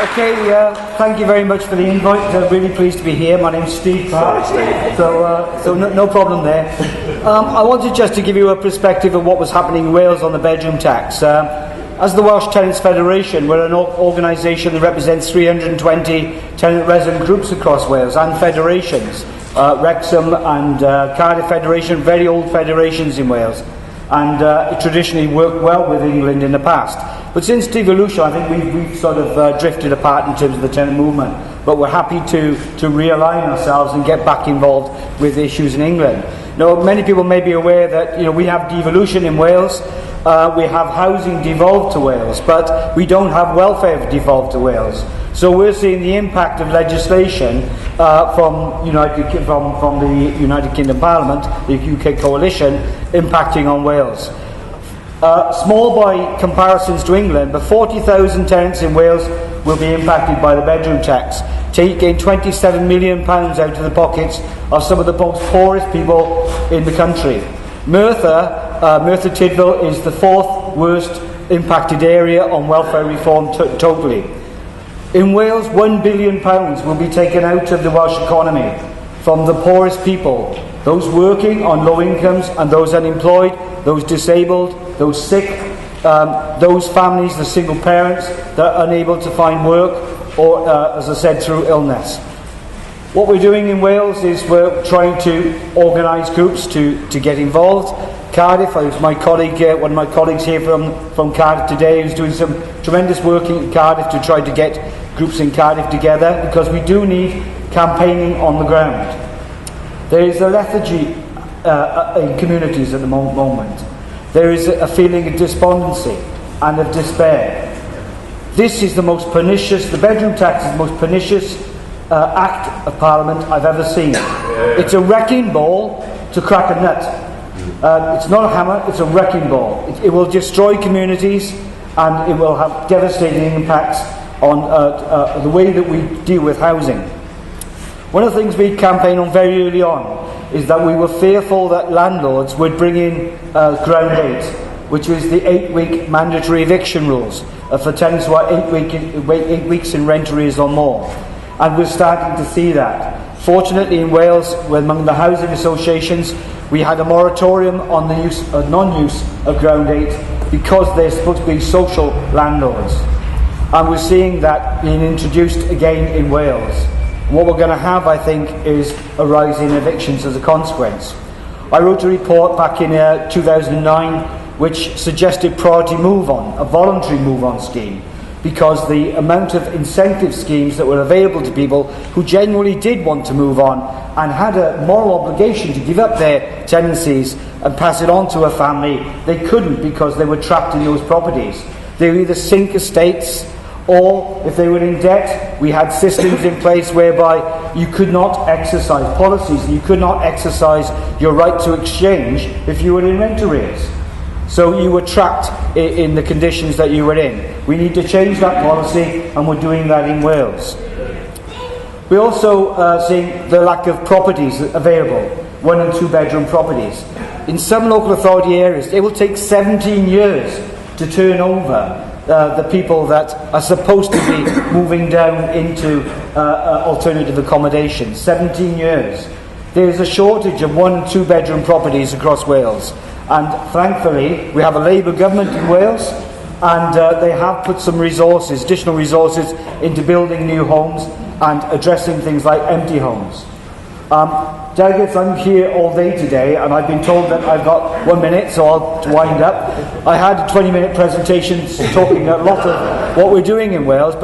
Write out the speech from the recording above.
Okay, thank you very much for the invite. I'm really pleased to be here. My name's Steve Clarke, so no problem there. I wanted just to give you a perspective of what was happening in Wales on the bedroom tax. As the Welsh Tenants Federation, we're an organisation that represents 320 tenant resident groups across Wales and federations. Wrexham and Cardiff Federation, very old federations in Wales, and it traditionally worked well with England in the past. But since devolution, I think we've sort of drifted apart in terms of the tenant movement. But we're happy to realign ourselves and get back involved with issues in England. Now, many people may be aware that we have devolution in Wales. We have housing devolved to Wales, but we don't have welfare devolved to Wales. So we're seeing the impact of legislation from the United Kingdom Parliament, the UK coalition, impacting on Wales. Small by comparisons to England, but 40,000 tenants in Wales will be impacted by the bedroom tax, taking £27 million out of the pockets of some of the most poorest people in the country. Merthyr Tydfil is the fourth worst impacted area on welfare reform totally. In Wales, £1 billion will be taken out of the Welsh economy from the poorest people, those working on low incomes and those unemployed, those disabled, those sick, those families, the single parents that are unable to find work or, as I said, through illness. What we're doing in Wales is we're trying to organise groups to get involved. Cardiff, my colleague, one of my colleagues here from Cardiff today, who's doing some tremendous work in Cardiff to try to get groups in Cardiff together, because we do need campaigning on the ground. There is a lethargy in communities at the moment. There is a feeling of despondency and of despair. This is the most pernicious, the bedroom tax is the most pernicious act of Parliament I've ever seen. It's a wrecking ball to crack a nut. It's not a hammer, it's a wrecking ball. It will destroy communities, and it will have devastating impacts on the way that we deal with housing. One of the things we campaigned on very early on is that we were fearful that landlords would bring in ground 8, which is the 8-week mandatory eviction rules for tenants who are 8 weeks in rent arrears or more. And we're starting to see that. Fortunately, in Wales, among the housing associations, we had a moratorium on the non-use of ground 8 because they're supposed to be social landlords. And we're seeing that being introduced again in Wales. What we're going to have, I think, is a rise in evictions as a consequence. I wrote a report back in 2009 which suggested priority move-on, a voluntary move-on scheme, because the amount of incentive schemes that were available to people who genuinely did want to move on and had a moral obligation to give up their tenancies and pass it on to a family, they couldn't because they were trapped in those properties. They were either sink estates, or if they were in debt, we had systems in place whereby you could not exercise policies, you could not exercise your right to exchange if you were in rent arrears. So you were trapped in the conditions that you were in. We need to change that policy, and we're doing that in Wales. We're also seeing the lack of properties available, 1 and 2 bedroom properties. In some local authority areas, it will take 17 years to turn over the people that are supposed to be moving down into alternative accommodation. 17 years. There is a shortage of 1 and 2 bedroom properties across Wales, and thankfully we have a Labour government in Wales, and they have put some resources, additional resources, into building new homes and addressing things like empty homes. Delegates, I'm here all day today, and I've been told that I've got 1 minute, so I'll wind up. I had a 20-minute presentation talking a lot of what we're doing in Wales.